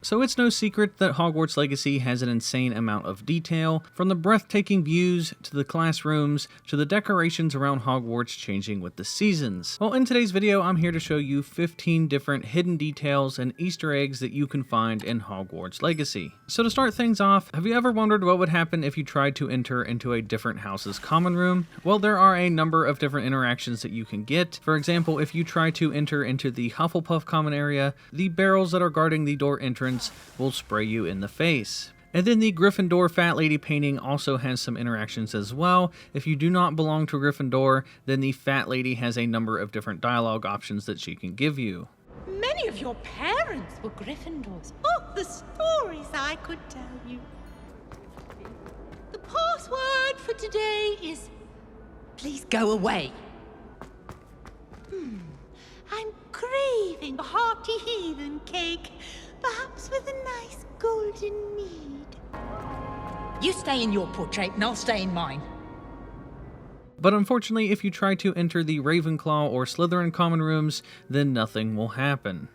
So it's no secret that Hogwarts Legacy has an insane amount of detail, from the breathtaking views, to the classrooms, to the decorations around Hogwarts changing with the seasons. Well, in today's video, I'm here to show you 15 different hidden details and Easter eggs that you can find in Hogwarts Legacy. So to start things off, have you ever wondered what would happen if you tried to enter into a different house's common room? Well, there are a number of different interactions that you can get. For example, if you try to enter into the Hufflepuff common area, the barrels that are guarding the door entrance will spray you in the face. And then the Gryffindor Fat Lady painting also has some interactions as well. If you do not belong to Gryffindor, then the Fat Lady has a number of different dialogue options that she can give you. Many of your parents were Gryffindors. Oh, the stories I could tell you. The password for today is, please go away. I'm craving a hearty heathen cake. Perhaps with a nice golden mead. You stay in your portrait and I'll stay in mine. But unfortunately, if you try to enter the Ravenclaw or Slytherin common rooms, then nothing will happen.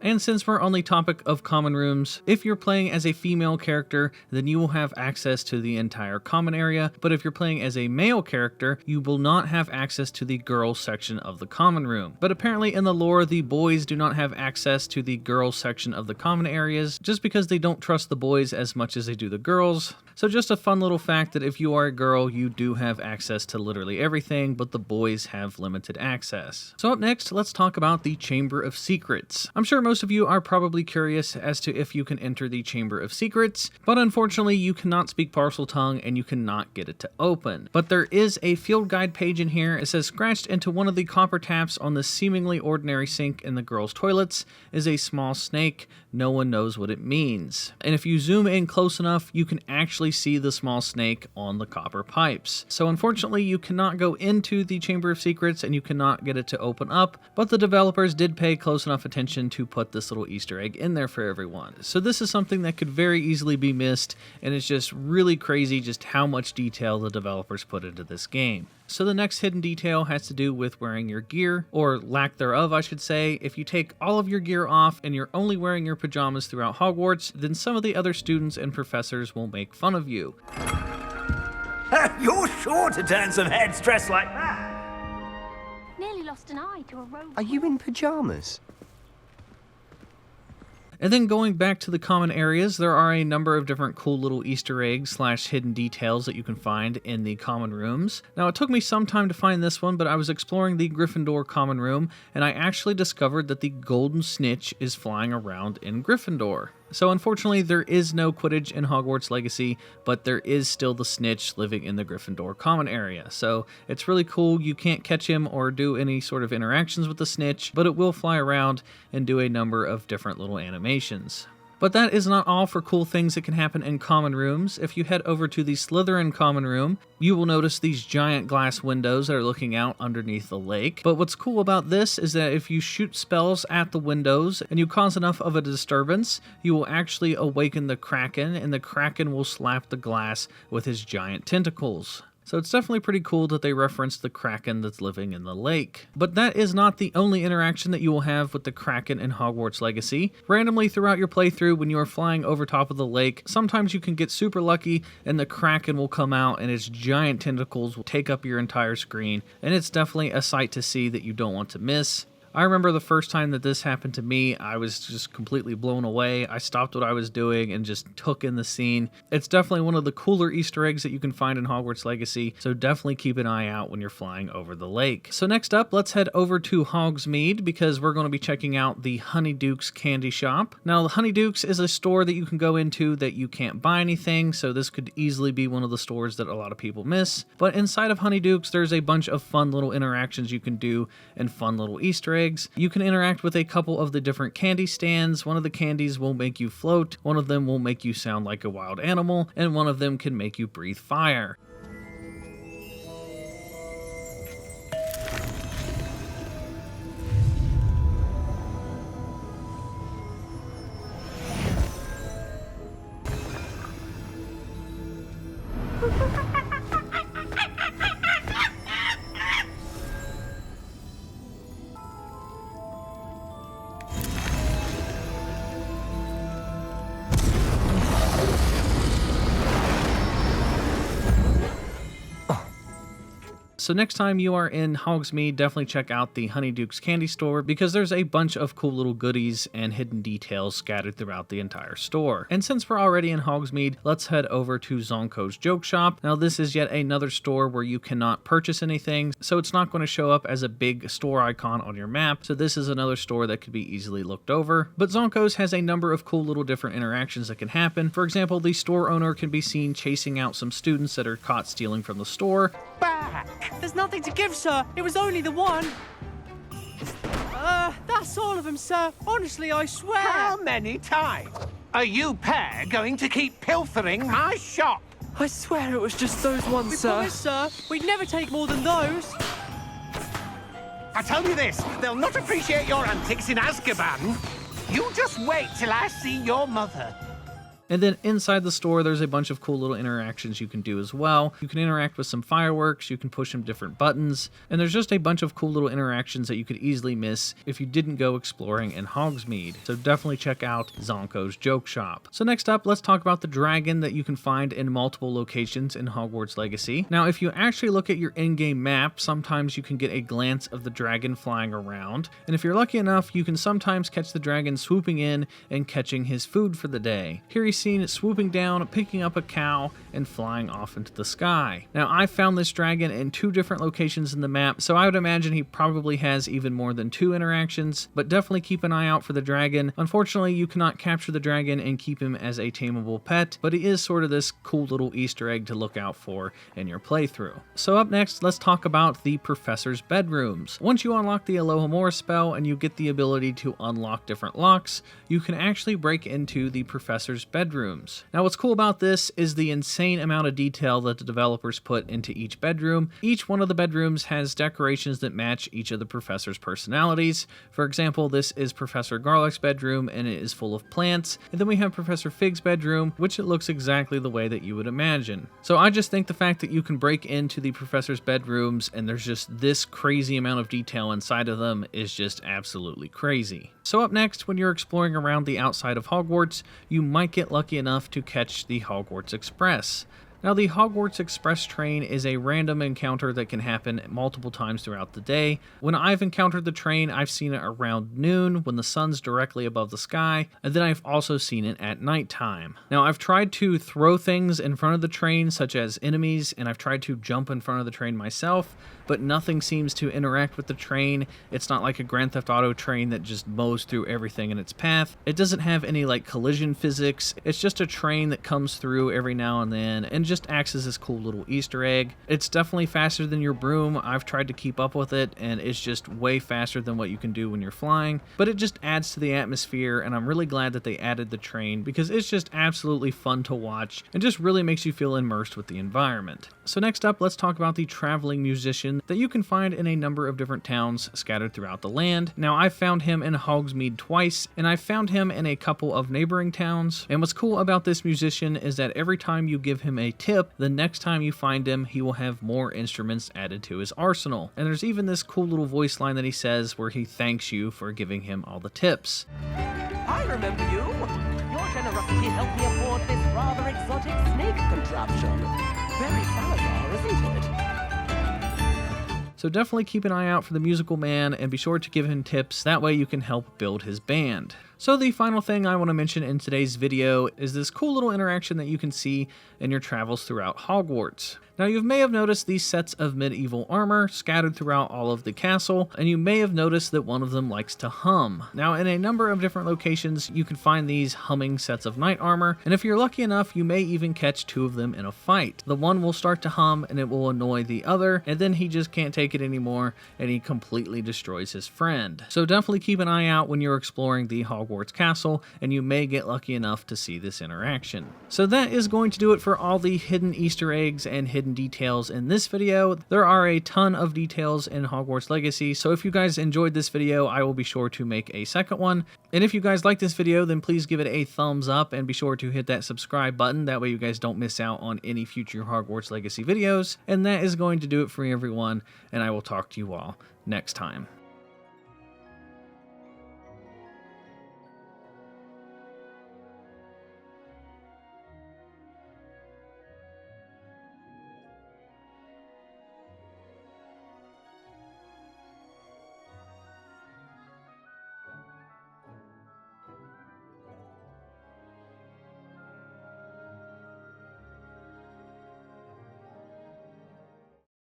And since we're on the topic of common rooms, if you're playing as a female character, then you will have access to the entire common area, but if you're playing as a male character, you will not have access to the girls section of the common room. But apparently in the lore, the boys do not have access to the girls section of the common areas, just because they don't trust the boys as much as they do the girls. So just a fun little fact that if you are a girl, you do have access to literally everything, but the boys have limited access. So up next, let's talk about the Chamber of Secrets. I'm sure most of you are probably curious as to if you can enter the Chamber of Secrets, but unfortunately you cannot speak Parseltongue and you cannot get it to open. But there is a field guide page in here. It says, scratched into one of the copper taps on the seemingly ordinary sink in the girls' toilets is a small snake. No one knows what it means. And if you zoom in close enough, you can actually see the small snake on the copper pipes. So unfortunately, you cannot go into the Chamber of Secrets and you cannot get it to open up, but the developers did pay close enough attention to put this little Easter egg in there for everyone. So this is something that could very easily be missed, and it's just really crazy just how much detail the developers put into this game. So the next hidden detail has to do with wearing your gear, or lack thereof I should say. If you take all of your gear off and you're only wearing your pajamas throughout Hogwarts, then some of the other students and professors will make fun of you. You're sure to turn some heads dressed like that. Nearly lost an eye to a robe. Are you in pajamas? And then going back to the common areas, there are a number of different cool little Easter eggs / hidden details that you can find in the common rooms. Now it took me some time to find this one, but I was exploring the Gryffindor common room and I actually discovered that the Golden Snitch is flying around in Gryffindor. So unfortunately there is no Quidditch in Hogwarts Legacy, but there is still the Snitch living in the Gryffindor common area. So it's really cool. You can't catch him or do any sort of interactions with the Snitch, but it will fly around and do a number of different little animations. But that is not all for cool things that can happen in common rooms. If you head over to the Slytherin common room, you will notice these giant glass windows that are looking out underneath the lake. But what's cool about this is that if you shoot spells at the windows and you cause enough of a disturbance, you will actually awaken the Kraken, and the Kraken will slap the glass with his giant tentacles. So it's definitely pretty cool that they reference the Kraken that's living in the lake. But that is not the only interaction that you will have with the Kraken in Hogwarts Legacy. Randomly throughout your playthrough, when you are flying over top of the lake, sometimes you can get super lucky and the Kraken will come out and its giant tentacles will take up your entire screen. And it's definitely a sight to see that you don't want to miss. I remember the first time that this happened to me, I was just completely blown away. I stopped what I was doing and just took in the scene. It's definitely one of the cooler Easter eggs that you can find in Hogwarts Legacy, so definitely keep an eye out when you're flying over the lake. So next up, let's head over to Hogsmeade because we're going to be checking out the HoneyDukes candy shop. Now, the HoneyDukes is a store that you can go into that you can't buy anything, so this could easily be one of the stores that a lot of people miss. But inside of HoneyDukes, there's a bunch of fun little interactions you can do and fun little Easter eggs. You can interact with a couple of the different candy stands. One of the candies will make you float, one of them will make you sound like a wild animal, and one of them can make you breathe fire. So next time you are in Hogsmeade, definitely check out the HoneyDukes candy store because there's a bunch of cool little goodies and hidden details scattered throughout the entire store. And since we're already in Hogsmeade, let's head over to Zonko's joke shop. Now this is yet another store where you cannot purchase anything, so it's not going to show up as a big store icon on your map. So this is another store that could be easily looked over. But Zonko's has a number of cool little different interactions that can happen. For example, the store owner can be seen chasing out some students that are caught stealing from the store. Back! There's nothing to give, sir. It was only the one. That's all of them, sir. Honestly, I swear. How many times are you pair going to keep pilfering my shop? I swear it was just those ones, sir. We promise, sir. We'd never take more than those. I tell you this, they'll not appreciate your antics in Azkaban. You just wait till I see your mother. And then inside the store, there's a bunch of cool little interactions you can do as well. You can interact with some fireworks, you can push some different buttons, and there's just a bunch of cool little interactions that you could easily miss if you didn't go exploring in Hogsmeade. So definitely check out Zonko's joke shop. So next up, let's talk about the dragon that you can find in multiple locations in Hogwarts Legacy. Now, if you actually look at your in-game map, sometimes you can get a glance of the dragon flying around. And if you're lucky enough, you can sometimes catch the dragon swooping in and catching his food for the day. Here he's seen swooping down, picking up a cow, and flying off into the sky. Now, I found this dragon in 2 different locations in the map, so I would imagine he probably has even more than 2 interactions, but definitely keep an eye out for the dragon. Unfortunately, you cannot capture the dragon and keep him as a tameable pet, but he is sort of this cool little Easter egg to look out for in your playthrough. So up next, let's talk about the professor's bedrooms. Once you unlock the Alohomora spell and you get the ability to unlock different locks, you can actually break into the professor's bedrooms. Now, what's cool about this is the insane amount of detail that the developers put into each bedroom. Each one of the bedrooms has decorations that match each of the professor's personalities. For example, this is Professor Garlick's bedroom and it is full of plants. And then we have Professor Fig's bedroom, which it looks exactly the way that you would imagine. So I just think the fact that you can break into the professor's bedrooms and there's just this crazy amount of detail inside of them is just absolutely crazy. So up next, when you're exploring around the outside of Hogwarts, you might get lucky enough to catch the Hogwarts Express. Now, the Hogwarts Express train is a random encounter that can happen multiple times throughout the day. When I've encountered the train, I've seen it around noon when the sun's directly above the sky, and then I've also seen it at nighttime. Now, I've tried to throw things in front of the train, such as enemies, and I've tried to jump in front of the train myself, but nothing seems to interact with the train. It's not like a Grand Theft Auto train that just mows through everything in its path. It doesn't have any like collision physics. It's just a train that comes through every now and then and just acts as this cool little Easter egg. It's definitely faster than your broom. I've tried to keep up with it and it's just way faster than what you can do when you're flying, but it just adds to the atmosphere, and I'm really glad that they added the train because it's just absolutely fun to watch and just really makes you feel immersed with the environment. So next up, let's talk about the traveling musician that you can find in a number of different towns scattered throughout the land. Now, I've found him in Hogsmeade twice, and I've found him in a couple of neighboring towns. And what's cool about this musician is that every time you give him a tip, the next time you find him, he will have more instruments added to his arsenal. And there's even this cool little voice line that he says where he thanks you for giving him all the tips. I remember you. Your generosity helped me afford this rather exotic snake contraption. Very Salazar, isn't it? So definitely keep an eye out for the musical man and be sure to give him tips. That way you can help build his band. So the final thing I want to mention in today's video is this cool little interaction that you can see in your travels throughout Hogwarts. Now, you may have noticed these sets of medieval armor scattered throughout all of the castle, and you may have noticed that one of them likes to hum. Now, in a number of different locations, you can find these humming sets of knight armor, and if you're lucky enough, you may even catch 2 of them in a fight. The one will start to hum, and it will annoy the other, and then he just can't take it anymore, and he completely destroys his friend. So definitely keep an eye out when you're exploring the Hogwarts Hogwarts Castle, and you may get lucky enough to see this interaction. So that is going to do it for all the hidden Easter eggs and hidden details in this video. There are a ton of details in Hogwarts Legacy, so if you guys enjoyed this video, I will be sure to make a second one. And if you guys like this video, then please give it a thumbs up and be sure to hit that subscribe button. That way you guys don't miss out on any future Hogwarts Legacy videos. And that is going to do it for everyone, and I will talk to you all next time.